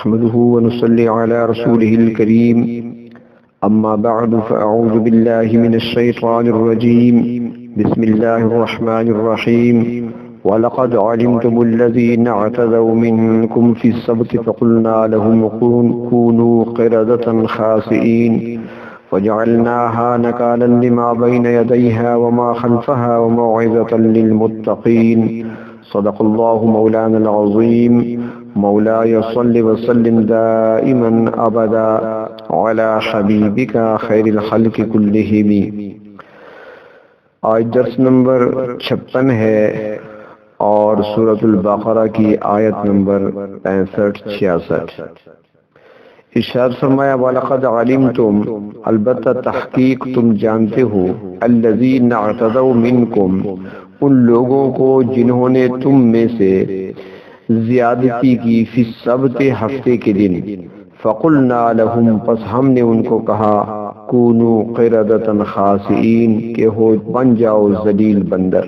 نحمده ونصلي على رسوله الكريم أما بعد فأعوذ بالله من الشيطان الرجيم بسم الله الرحمن الرحيم ولقد علمتم الذين اعتدوا منكم في السبت فقلنا لهم كونوا قردة خاسئين وجعلناها نكالا لما بين يديها وما خلفها وموعظة للمتقين صدق الله مولانا العظيم مولاي صل وسلم دائما ابدا على حبيبك خير الخلق كلهم۔ آج درس نمبر 56 ہے اور سورۃ البقرہ کی آیت نمبر 65-66۔ ارشاد فرمایا وَلَقَدْ عَلِمْتُمْ، البتہ تحقیق تم جانتے ہو، الَّذِينَ اعْتَدَوْا مِنْكُمْ، ان لوگوں کو جنہوں نے تم میں سے زیادتی کی، فی السبت ہفتے کے دن، فَقُلْنَا لَهُمْ پس ہم نے ان کو کہا، کونوا قردۃ خاسئین کہ ہو بن جاؤ ذلیل بندر،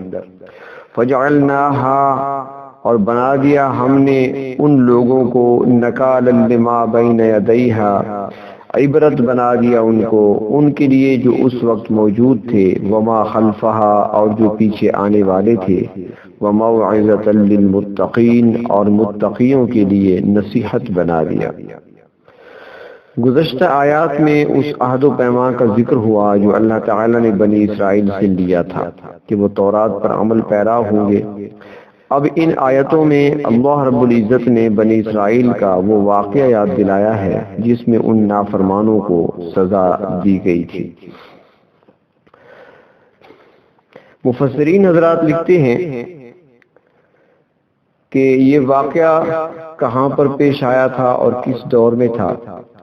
فجعلناها اور بنا دیا ہم نے ان لوگوں کو نکالا لما بین یدیہا، عبرت بنا دیا ان کو ان کے لیے جو اس وقت موجود تھے، وما خلفہا اور جو پیچھے آنے والے تھے، وموعظۃ للمتقین اور متقیوں کے لیے نصیحت بنا دیا۔ گزشتہ آیات میں اس عہد و پیمان کا ذکر ہوا جو اللہ تعالیٰ نے بنی اسرائیل سے لیا تھا کہ وہ تورات پر عمل پیرا ہوں گے۔ اب ان آیتوں میں اللہ رب العزت نے بنی اسرائیل کا وہ واقعہ یاد دلایا ہے جس میں ان نافرمانوں کو سزا دی گئی تھی۔ مفسرین حضرات لکھتے ہیں کہ یہ واقعہ کہاں پر پیش آیا تھا اور کس دور میں تھا،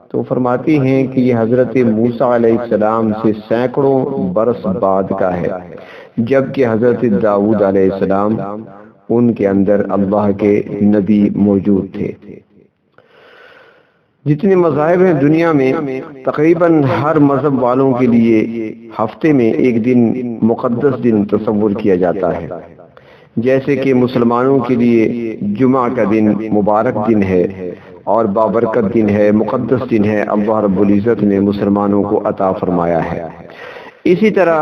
تو فرماتی ہیں کہ یہ حضرت موسیٰ علیہ السلام سے سینکڑوں برس بعد کا ہے، جبکہ حضرت داؤد علیہ السلام ان کے اندر اللہ کے نبی موجود تھے۔ جتنے مذاہب ہیں دنیا میں، تقریباً ہر مذہب والوں کے لیے ہفتے میں ایک دن مقدس دن تصور کیا جاتا ہے، جیسے کہ مسلمانوں کے لیے جمعہ کا دن مبارک دن ہے اور بابرکت دن ہے، مقدس دن ہے، اللہ رب العزت نے مسلمانوں کو عطا فرمایا ہے۔ اسی طرح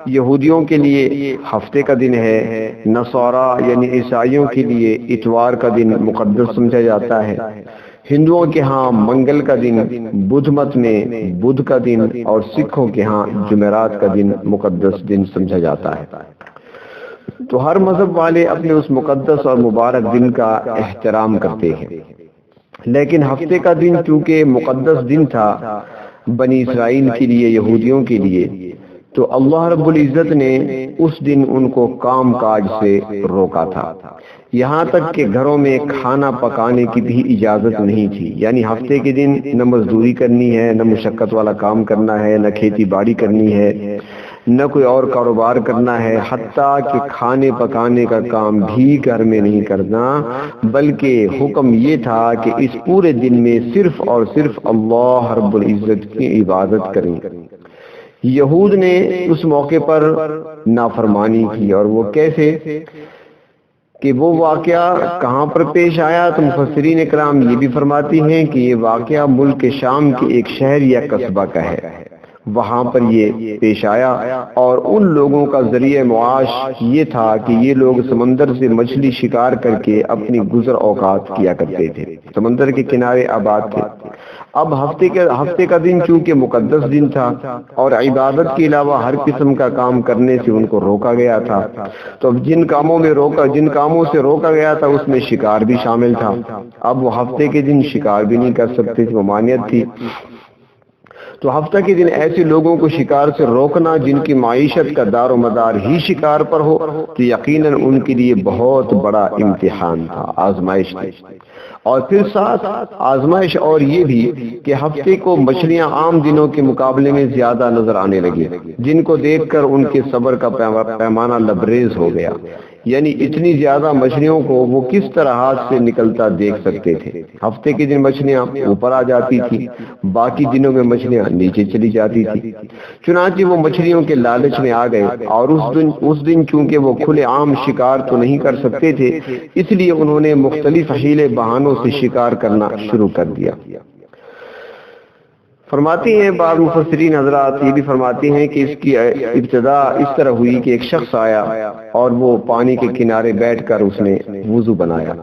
یہودیوں کے لیے ہفتے کا دن ہے، نصارہ یعنی عیسائیوں کے لیے اتوار کا دن مقدس سمجھا جاتا ہے، ہندوؤں کے ہاں منگل کا دن، بدھ مت میں بدھ کا دن، اور سکھوں کے ہاں جمعرات کا دن مقدس دن سمجھا جاتا ہے۔ تو ہر مذہب والے اپنے اس مقدس اور مبارک دن کا احترام کرتے ہیں، لیکن ہفتے کا دن چونکہ مقدس دن تھا بنی اسرائیل کے لیے، یہودیوں کے لیے، تو اللہ رب العزت نے اس دن ان کو کام کاج سے روکا تھا، یہاں تک کہ گھروں میں کھانا پکانے کی بھی اجازت نہیں تھی۔ یعنی ہفتے کے دن نہ مزدوری کرنی ہے، نہ مشقت والا کام کرنا ہے، نہ کھیتی باڑی کرنی ہے، نہ کوئی اور کاروبار کرنا ہے، حتیٰ کہ کھانے پکانے کا کام بھی گھر میں نہیں کرنا، بلکہ حکم یہ تھا کہ اس پورے دن میں صرف اور صرف اللہ رب العزت کی عبادت کریں۔ یہود نے اس موقع پر نافرمانی کی، اور وہ کیسے کہ وہ واقعہ کہاں پر پیش آیا، تو مفسرین کرام یہ بھی فرماتی ہیں کہ یہ واقعہ ملک شام کے ایک شہر یا قصبہ کا ہے، وہاں پر یہ پیش آیا، اور ان لوگوں کا ذریعہ معاش یہ تھا کہ یہ لوگ سمندر سے مچھلی شکار کر کے اپنی گزر اوقات کیا کرتے تھے، سمندر کے کنارے آباد تھے۔ اب ہفتے کا دن چونکہ مقدس دن تھا اور عبادت کے علاوہ ہر قسم کا کام کرنے سے ان کو روکا گیا تھا، تو اب جن کاموں سے روکا گیا تھا اس میں شکار بھی شامل تھا۔ اب وہ ہفتے کے دن شکار بھی نہیں کر سکتے تھے، ممانعت تھی۔ تو ہفتہ کے دن ایسے لوگوں کو شکار سے روکنا جن کی معیشت کا دار و مدار ہی شکار پر ہو، تو یقیناً ان کے لیے بہت بڑا امتحان تھا، آزمائش تھی۔ اور پھر ساتھ آزمائش اور یہ بھی کہ ہفتے کو مچھلیاں عام دنوں کے مقابلے میں زیادہ نظر آنے لگی، جن کو دیکھ کر ان کے صبر کا پیمانہ لبریز ہو گیا۔ یعنی اتنی زیادہ مچھلیوں کو وہ کس طرح ہاتھ سے نکلتا دیکھ سکتے تھے۔ ہفتے کے دن مچھلیاں اوپر آ جاتی تھی، باقی دنوں میں مچھلیاں نیچے چلی جاتی تھی۔ چنانچہ وہ مچھلیوں کے لالچ میں آ گئے، اور اس دن چونکہ وہ کھلے عام شکار تو نہیں کر سکتے تھے، اس لیے انہوں نے مختلف حیلے بہانوں سے شکار کرنا شروع کر دیا۔ فرماتی ہیں بعض مفسرین حضرات یہ بھی فرماتے ہیں کہ اس کی ابتدا اس طرح ہوئی کہ ایک شخص آیا اور وہ پانی کے کنارے بیٹھ کر اس نے وضو بنایا۔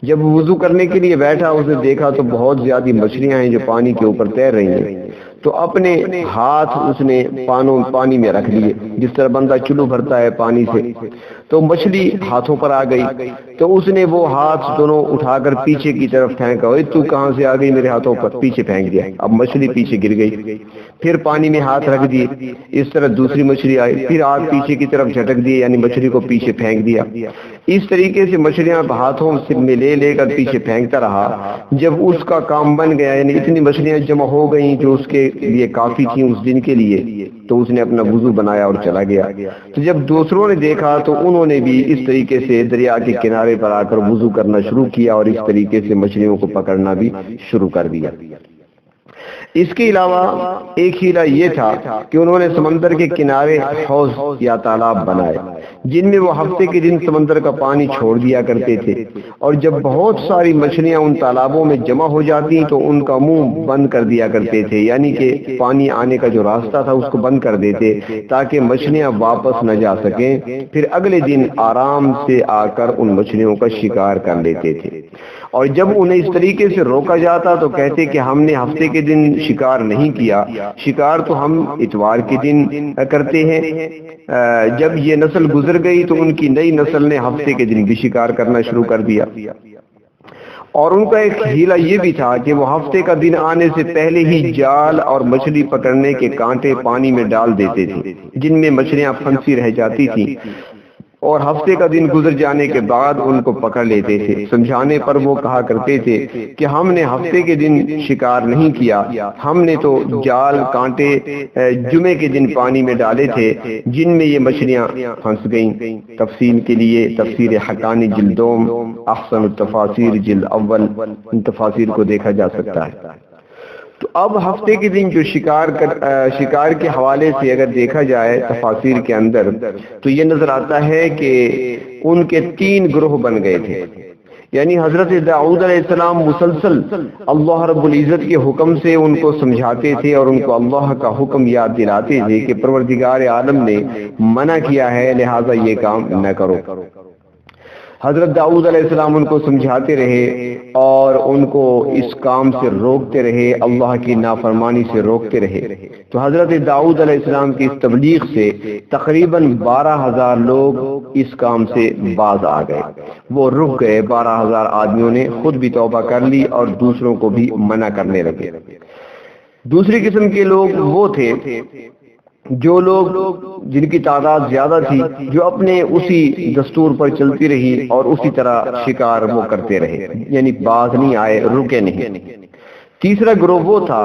جب وضو کرنے کے لیے بیٹھا، اس نے دیکھا تو بہت زیادہ مچھلیاں ہیں جو پانی کے اوپر تیر رہی ہیں، تو اپنے ہاتھ اس نے پانی میں رکھ لیے، جس طرح بندہ چلو بھرتا ہے پانی سے، تو مچھلی ہاتھوں پر آ گئی، تو اس نے وہ ہاتھ دونوں اٹھا کر پیچھے کی طرف پھینکا، اوے تو کہاں سے آ گئی میرے ہاتھوں پر، پیچھے پھینک دیا۔ اب مچھلی پیچھے گر گئی، پھر پانی میں ہاتھ رکھ دیے، اس طرح دوسری مچھلی آئی، پھر ہاتھ پیچھے کی طرف جھٹک دیے، یعنی مچھلی کو پیچھے پھینک دیا۔ اس طریقے سے مچھلیاں ہاتھوں میں لے کر پیچھے پھینکتا رہا۔ جب اس کا کام بن گیا، یعنی اتنی مچھلیاں جمع ہو گئیں جو اس کے لیے کافی تھیں اس دن کے لیے، تو اس نے اپنا وضو بنایا اور چلا گیا۔ تو جب دوسروں نے دیکھا تو انہوں نے بھی اس طریقے سے دریا کے کنارے پر آ کر وضو کرنا شروع کیا، اور اس طریقے سے مچھلیوں کو پکڑنا بھی شروع کر دیا۔ اس کے علاوہ ایک ہیلا یہ تھا کہ انہوں نے سمندر کے کنارے حوض یا تالاب بنائے، جن میں وہ ہفتے کے دن سمندر کا پانی چھوڑ دیا کرتے تھے، اور جب بہت ساری مچھلیاں ان تالابوں میں جمع ہو جاتی تو ان کا منہ بند کر دیا کرتے تھے، یعنی کہ پانی آنے کا جو راستہ تھا اس کو بند کر دیتے تاکہ مچھلیاں واپس نہ جا سکیں۔ پھر اگلے دن آرام سے آ کر ان مچھلیوں کا شکار کر لیتے تھے، اور جب انہیں اس طریقے سے روکا جاتا تو کہتے کہ ہم نے ہفتے کے دن شکار نہیں کیا، شکار تو ہم اتوار کے دن کرتے ہیں۔ جب یہ نسل گزر گئی تو ان کی نئی نسل نے ہفتے کے دن بھی شکار کرنا شروع کر دیا، اور ان کا ایک ہیلا یہ بھی تھا کہ وہ ہفتے کا دن آنے سے پہلے ہی جال اور مچھلی پکڑنے کے کانٹے پانی میں ڈال دیتے تھے، جن میں مچھلیاں پھنسی رہ جاتی تھیں، اور ہفتے کا دن گزر جانے کے بعد ان کو پکڑ لیتے تھے۔ سمجھانے پر وہ کہا کرتے تھے کہ ہم نے ہفتے کے دن شکار نہیں کیا، ہم نے تو جال کانٹے جمعے کے دن پانی میں ڈالے تھے جن میں یہ مچھلیاں پھنس گئیں۔ تفصیل کے لیے تفسیر حقانی جلد دوم، احسن التفاسیر جلد اول، ان تفاسیر کو دیکھا جا سکتا ہے۔ تو اب ہفتے کے دن جو شکار کے حوالے سے اگر دیکھا جائے تفاسیر کے اندر، تو یہ نظر آتا ہے کہ ان کے 3 گروہ بن گئے تھے۔ یعنی حضرت داؤد علیہ السلام مسلسل اللہ رب العزت کے حکم سے ان کو سمجھاتے تھے اور ان کو اللہ کا حکم یاد دلاتے تھے کہ پروردگار عالم نے منع کیا ہے، لہٰذا یہ کام نہ کرو۔ حضرت داؤد علیہ السلام ان کو سمجھاتے رہے اور ان کو اس کام سے روکتے رہے، اللہ کی نافرمانی سے روکتے رہے۔ تو حضرت داؤد علیہ السلام کی اس تبلیغ سے تقریباً 12,000 لوگ اس کام سے باز آ گئے، وہ رک گئے۔ 12,000 آدمیوں نے خود بھی توبہ کر لی اور دوسروں کو بھی منع کرنے لگے۔ دوسری قسم کے لوگ وہ تھے جو لوگ جن کی تعداد زیادہ تھی، جو اپنے اسی دستور پر چلتی رہی اور اسی طرح شکار وہ کرتے رہے، یعنی باز نہیں آئے، رکے نہیں۔ تیسرا گروہ وہ تھا،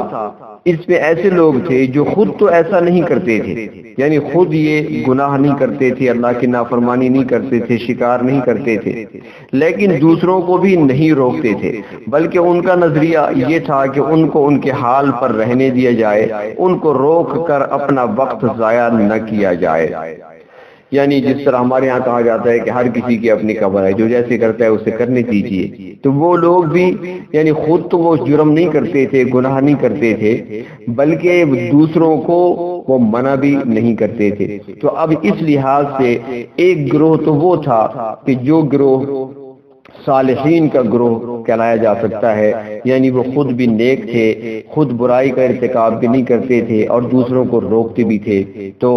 اس میں ایسے لوگ تھے جو خود تو ایسا نہیں کرتے تھے، یعنی خود یہ گناہ نہیں کرتے تھے، اللہ کی نافرمانی نہیں کرتے تھے، شکار نہیں کرتے تھے، لیکن دوسروں کو بھی نہیں روکتے تھے، بلکہ ان کا نظریہ یہ تھا کہ ان کو ان کے حال پر رہنے دیا جائے، ان کو روک کر اپنا وقت ضائع نہ کیا جائے۔ یعنی جس طرح ہمارے ہاں کہا جاتا ہے کہ ہر کسی کی اپنی قبر ہے، جو جیسے کرتا ہے اسے کرنے دیجیے، تو وہ لوگ بھی یعنی خود تو وہ جرم نہیں کرتے تھے، گناہ نہیں کرتے تھے، بلکہ دوسروں کو وہ منع بھی نہیں کرتے تھے۔ تو اب اس لحاظ سے ایک گروہ تو وہ تھا کہ جو گروہ صالحین کا گروہ کہلایا جا سکتا ہے، یعنی وہ خود بھی نیک تھے، خود برائی کا ارتکاب بھی نہیں کرتے تھے اور دوسروں کو روکتے بھی تھے۔ تو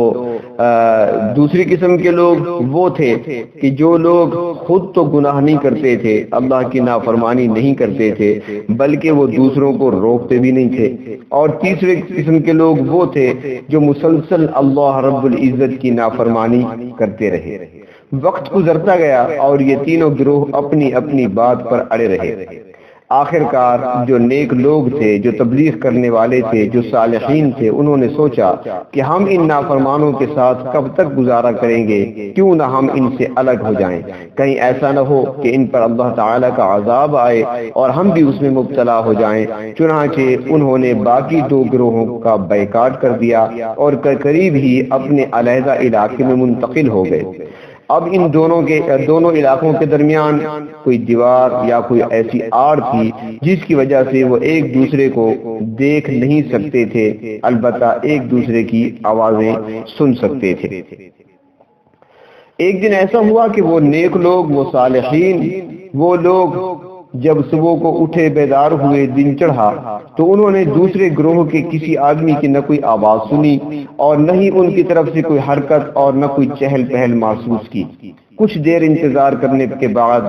دوسری قسم کے لوگ وہ تھے کہ جو لوگ خود تو گناہ نہیں کرتے تھے، اللہ کی نافرمانی نہیں کرتے تھے، بلکہ وہ دوسروں کو روکتے بھی نہیں تھے۔ اور تیسرے قسم کے لوگ وہ تھے جو مسلسل اللہ رب العزت کی نافرمانی کرتے رہے۔ وقت گزرتا گیا اور یہ تینوں گروہ اپنی اپنی بات پر اڑے رہے۔ آخر کار جو نیک لوگ تھے، جو تبلیغ کرنے والے تھے، جو صالحین تھے، انہوں نے سوچا کہ ہم ان نافرمانوں کے ساتھ کب تک گزارا کریں گے، کیوں نہ ہم ان سے الگ ہو جائیں، کہیں ایسا نہ ہو کہ ان پر اللہ تعالیٰ کا عذاب آئے اور ہم بھی اس میں مبتلا ہو جائیں۔ چنانچہ انہوں نے باقی دو گروہوں کا بائیکاٹ کر دیا اور قریب ہی اپنے علیحدہ علاقے میں منتقل ہو گئے۔ اب ان دونوں علاقوں کے درمیان کوئی دیوار یا کوئی ایسی آڑ تھی جس کی وجہ سے وہ ایک دوسرے کو دیکھ نہیں سکتے تھے، البتہ ایک دوسرے کی آوازیں سن سکتے تھے۔ ایک دن ایسا ہوا کہ وہ نیک لوگ، وہ صالحین، وہ لوگ جب صبح کو اٹھے، بیدار ہوئے، دن چڑھا، تو انہوں نے دوسرے گروہ کے کسی آدمی کی نہ کوئی آواز سنی اور نہ ہی ان کی طرف سے کوئی حرکت اور نہ کوئی چہل پہل محسوس کی۔ کچھ دیر انتظار کرنے کے بعد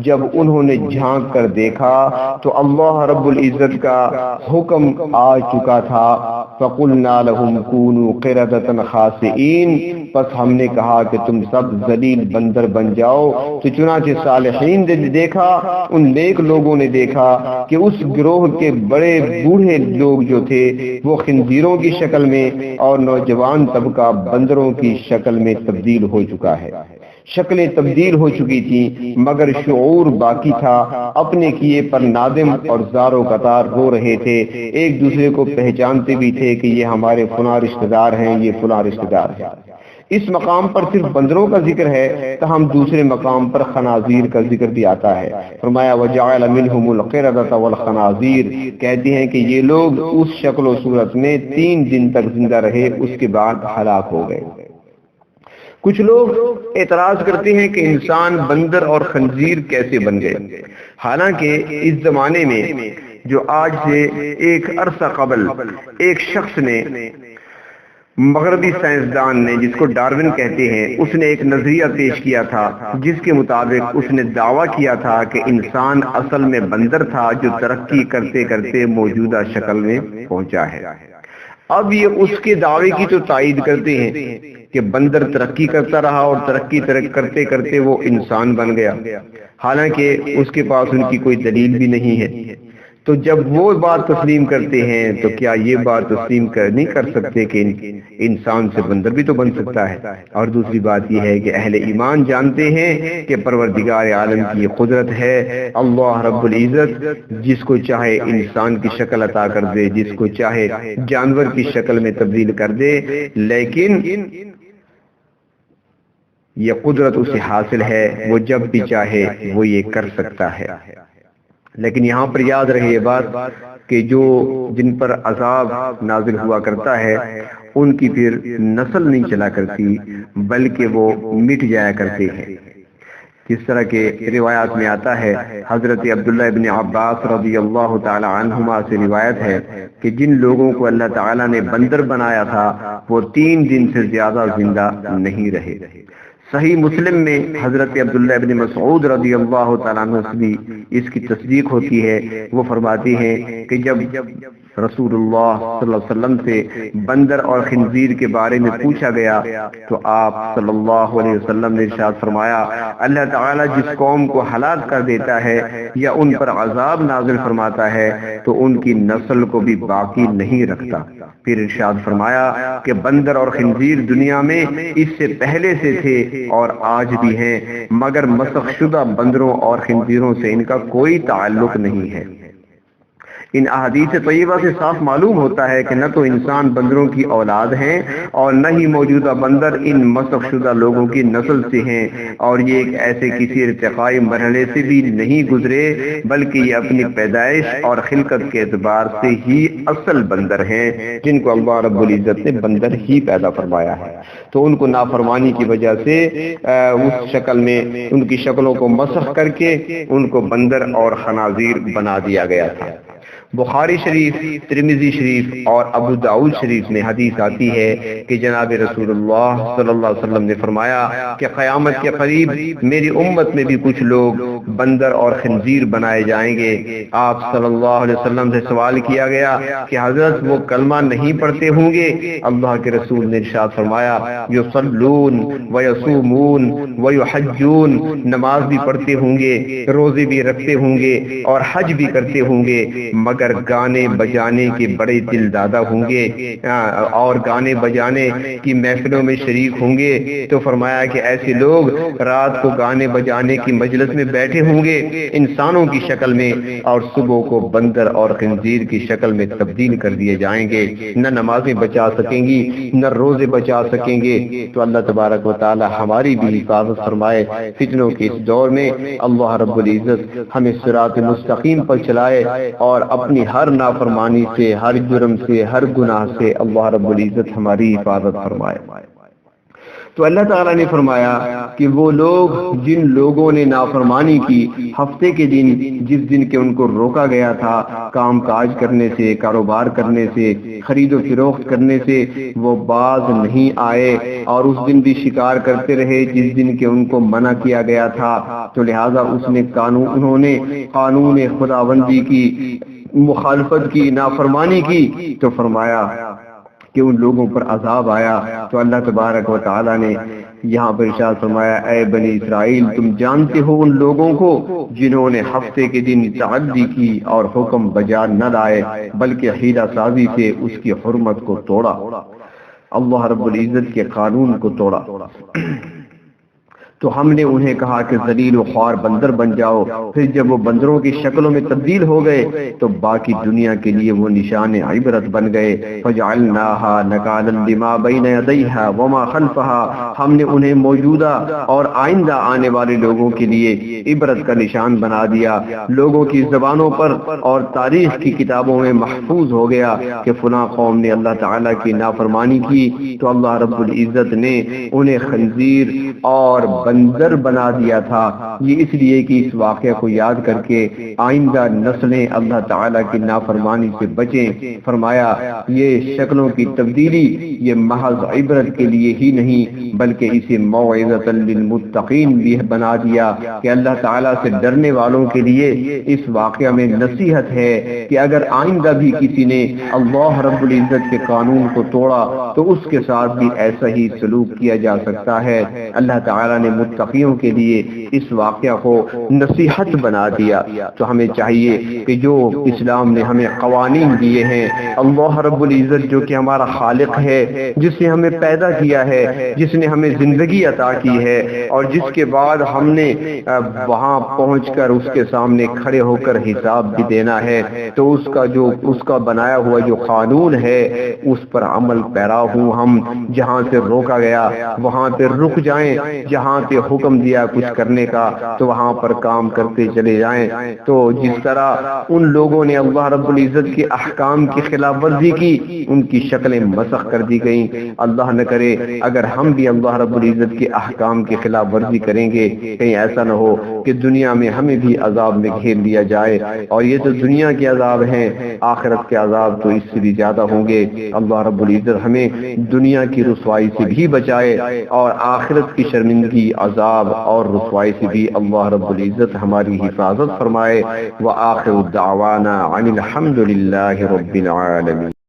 جب انہوں نے جھانک کر دیکھا تو اللہ رب العزت کا حکم آ چکا تھا، فَقُلْنَا لَهُمْ كُونُوا قِرَدَةً خَاسِئِينَ، پس ہم نے کہا کہ تم سب ذلیل بندر بن جاؤ۔ تو چنانچہ صالحین نے دیکھا، ان نیک لوگوں نے دیکھا کہ اس گروہ کے بڑے بوڑھے لوگ جو تھے وہ خنزیروں کی شکل میں اور نوجوان طبقہ بندروں کی شکل میں تبدیل ہو چکا ہے۔ شکلیں تبدیل ہو چکی تھیں مگر شعور باقی تھا، اپنے کیے پر نادم اور زار و قطار رو رہے تھے، ایک دوسرے کو پہچانتے بھی تھے کہ یہ ہمارے فلاں رشتہ دار ہیں، یہ فلاں رشتہ دار ہیں۔ اس مقام پر صرف بندروں کا ذکر ہے، تاہم دوسرے مقام پر خنازیر کا ذکر بھی آتا ہے۔ فرمایا وَجَعَلَ مِنْهُمُ الْقِرَدَةَ وَالْخَنَازِيرَ، کہتے ہیں کہ یہ لوگ اس شکل و صورت میں 3 دن تک زندہ رہے، اس کے بعد ہلاک ہو گئے۔ کچھ لوگ اعتراض کرتے ہیں کہ انسان بندر اور خنزیر کیسے بن گئے، حالانکہ اس زمانے میں جو آج سے ایک عرصہ قبل ایک شخص نے، مغربی سائنسدان نے جس کو ڈارون کہتے ہیں، اس نے ایک نظریہ پیش کیا تھا جس کے مطابق اس نے دعویٰ کیا تھا کہ انسان اصل میں بندر تھا جو ترقی کرتے کرتے موجودہ شکل میں پہنچا ہے۔ اب یہ اس کے دعوے کی تو تائید کرتے ہیں کہ بندر ترقی کرتا رہا اور ترقی کرتے کرتے وہ انسان بن گیا، حالانکہ اس کے پاس ان کی کوئی دلیل بھی نہیں ہے۔ تو جب وہ بات تسلیم کرتے ہیں تو کیا یہ بات تسلیم نہیں کر سکتے کہ انسان سے بندر بھی تو بن سکتا ہے؟ اور دوسری بات یہ ہے کہ اہل ایمان جانتے ہیں کہ پروردگار عالم کی یہ قدرت ہے، اللہ رب العزت جس کو چاہے انسان کی شکل عطا کر دے، جس کو چاہے جانور کی شکل میں تبدیل کر دے، لیکن یہ قدرت اسے حاصل ہے، وہ جب بھی چاہے وہ یہ کر سکتا ہے۔ لیکن یہاں پر یاد رہے یہ بات کہ جن پر عذاب نازل ہوا کرتا ہے ان کی پھر نسل نہیں چلا کرتی بلکہ وہ مٹ جایا کرتے ہیں۔ جس طرح کے روایات میں آتا ہے، حضرت عبداللہ ابن عباس رضی اللہ تعالی عنہما سے روایت ہے کہ جن لوگوں کو اللہ تعالیٰ نے بندر بنایا تھا وہ 3 دن سے زیادہ زندہ نہیں رہے۔ صحیح مسلم میں حضرت عبداللہ ابن مسعود رضی اللہ تعالیٰ عنہ سے بھی اس کی تصدیق ہوتی ہے، وہ فرماتے ہیں کہ جب رسول اللہ صلی اللہ علیہ وسلم سے بندر اور خنزیر کے بارے میں پوچھا گیا تو آپ صلی اللہ علیہ وسلم نے ارشاد فرمایا، اللہ تعالیٰ جس قوم کو ہلاک کر دیتا ہے یا ان پر عذاب نازل فرماتا ہے تو ان کی نسل کو بھی باقی نہیں رکھتا۔ پھر ارشاد فرمایا کہ بندر اور خنزیر دنیا میں اس سے پہلے سے تھے اور آج بھی ہیں، مگر مسخ شدہ بندروں اور خنزیروں سے ان کا کوئی تعلق نہیں ہے۔ ان احادیث طیبہ سے صاف معلوم ہوتا ہے کہ نہ تو انسان بندروں کی اولاد ہیں اور نہ ہی موجودہ بندر ان مسخ شدہ لوگوں کی نسل سے ہیں، اور یہ ایک ایسے کسی ارتقائی مرحلے سے بھی نہیں گزرے بلکہ یہ اپنی پیدائش اور خلقت کے اعتبار سے ہی اصل بندر ہیں جن کو اللہ رب العزت نے بندر ہی پیدا فرمایا ہے۔ تو ان کو نافرمانی کی وجہ سے اس شکل میں ان کی شکلوں کو مسخ کر کے ان کو بندر اور خنازیر بنا دیا گیا تھا۔ بخاری شریف، ترمذی شریف اور ابو داؤد شریف میں حدیث آتی ہے کہ جناب رسول اللہ صلی اللہ علیہ وسلم نے فرمایا کہ قیامت کے قریب میری امت میں بھی کچھ لوگ بندر اور خنزیر بنائے جائیں گے۔ آپ صلی اللہ علیہ وسلم سے سوال کیا گیا کہ حضرت وہ کلمہ نہیں پڑھتے ہوں گے؟ اللہ کے رسول نے ارشاد فرمایا یصلون ویصومون ویحجون، نماز بھی پڑھتے ہوں گے، روزے بھی رکھتے ہوں گے اور حج بھی کرتے ہوں گے، مگر گانے بجانے کے بڑے دل دادا ہوں گے اور گانے بجانے کی محفلوں میں شریک ہوں گے۔ تو فرمایا کہ ایسے لوگ رات کو گانے بجانے کی مجلس میں بیٹھے ہوں گے انسانوں کی شکل میں، اور صبح کو بندر اور خنزیر کی شکل میں تبدیل کر دیے جائیں گے، نہ نمازیں بچا سکیں گی نہ روزے بچا سکیں گے۔ تو اللہ تبارک و تعالی ہماری بھی حفاظت فرمائے فتنوں کے اس دور میں۔ اللہ رب العزت ہمیں صراط مستقیم پر چلائے اور اپنی ہر نافرمانی سے، ہر جرم سے، ہر گناہ سے اللہ رب العزت ہماری حفاظت فرمائے۔ تو اللہ تعالیٰ نے فرمایا کہ وہ لوگ جن لوگوں نے نافرمانی کی ہفتے کے دن، جس دن کے ان کو روکا گیا تھا کام کاج کرنے سے، کاروبار کرنے سے، خرید و فروخت کرنے سے، وہ باز نہیں آئے اور اس دن بھی شکار کرتے رہے جس دن کے ان کو منع کیا گیا تھا، تو لہٰذا انہوں نے قانون خداوندی کی مخالفت کی، نافرمانی کی، تو فرمایا کہ ان لوگوں پر عذاب آیا۔ تو اللہ تبارک و تعالی نے یہاں پر ارشاد فرمایا اے بنی اسرائیل، تم جانتے ہو ان لوگوں کو جنہوں نے ہفتے کے دن تعدی کی اور حکم بجا نہ لائے بلکہ حیلہ سازی سے اس کی حرمت کو توڑا، اللہ رب العزت کے قانون کو توڑا۔ تو ہم نے انہیں کہا کہ ذلیل و خوار بندر بن جاؤ، پھر جب وہ بندروں کی شکلوں میں تبدیل ہو گئے تو باقی دنیا کے لیے وہ نشان عبرت بن گئے۔ فجعلناها نکالا لما بین یدیہا وما خلفہا، ہم نے انہیں موجودہ اور آئندہ آنے والے لوگوں کے لیے عبرت کا نشان بنا دیا، لوگوں کی زبانوں پر اور تاریخ کی کتابوں میں محفوظ ہو گیا کہ فلاں قوم نے اللہ تعالیٰ کی نافرمانی کی تو اللہ رب العزت نے انہیں خنزیر اور بندر بنا دیا تھا۔ یہ اس لیے کہ اس واقعہ کو یاد کر کے آئندہ نسلیں اللہ تعالیٰ کی نافرمانی سے بچیں۔ فرمایا یہ شکلوں کی تبدیلی یہ محض عبرت کے لیے ہی نہیں بلکہ اسے موعظۃ للمتقین بھی بنا دیا کہ اللہ تعالیٰ سے ڈرنے والوں کے لیے اس واقعہ میں نصیحت ہے کہ اگر آئندہ بھی کسی نے اللہ رب العزت کے قانون کو توڑا تو اس کے ساتھ بھی ایسا ہی سلوک کیا جا سکتا ہے۔ اللہ تعالیٰ نے متقیوں کے لیے اس واقعہ کو نصیحت بنا دیا۔ تو ہمیں چاہیے کہ جو اسلام نے ہمیں قوانین دیے ہیں، اللہ رب العزت جو کہ ہمارا خالق ہے، جس نے ہمیں پیدا کیا ہے، جس نے ہمیں زندگی عطا کی ہے اور جس کے بعد ہم نے وہاں پہنچ کر اس کے سامنے کھڑے ہو کر حساب بھی دینا ہے، تو اس کا بنایا ہوا جو قانون ہے اس پر عمل پیرا ہوں ہم، جہاں سے روکا گیا وہاں پہ رک جائیں، جہاں پہ حکم دیا کچھ کرنے کا تو وہاں پر کام کرتے چلے جائیں۔ تو جس طرح ان لوگوں نے اللہ رب العزت کے احکام کی خلاف ورزی کی ان کی شکلیں مسخ کر دی گئیں، اللہ نہ کرے اگر ہم بھی اللہ رب العزت کے احکام کی خلاف ورزی کریں گے کہیں ایسا نہ ہو کہ دنیا میں ہمیں بھی عذاب میں گھیر لیا جائے، اور یہ تو دنیا کے عذاب ہیں، آخرت کے عذاب تو اس سے بھی زیادہ ہوں گے۔ اللہ رب العزت ہمیں دنیا کی رسوائی سے بھی بچائے اور آخرت کی شرمندگی، عذاب اور رسوائی سے بھی اللہ رب العزت ہماری حفاظت فرمائے۔ وآخر دعوانا عن الحمد للہ رب العالمین۔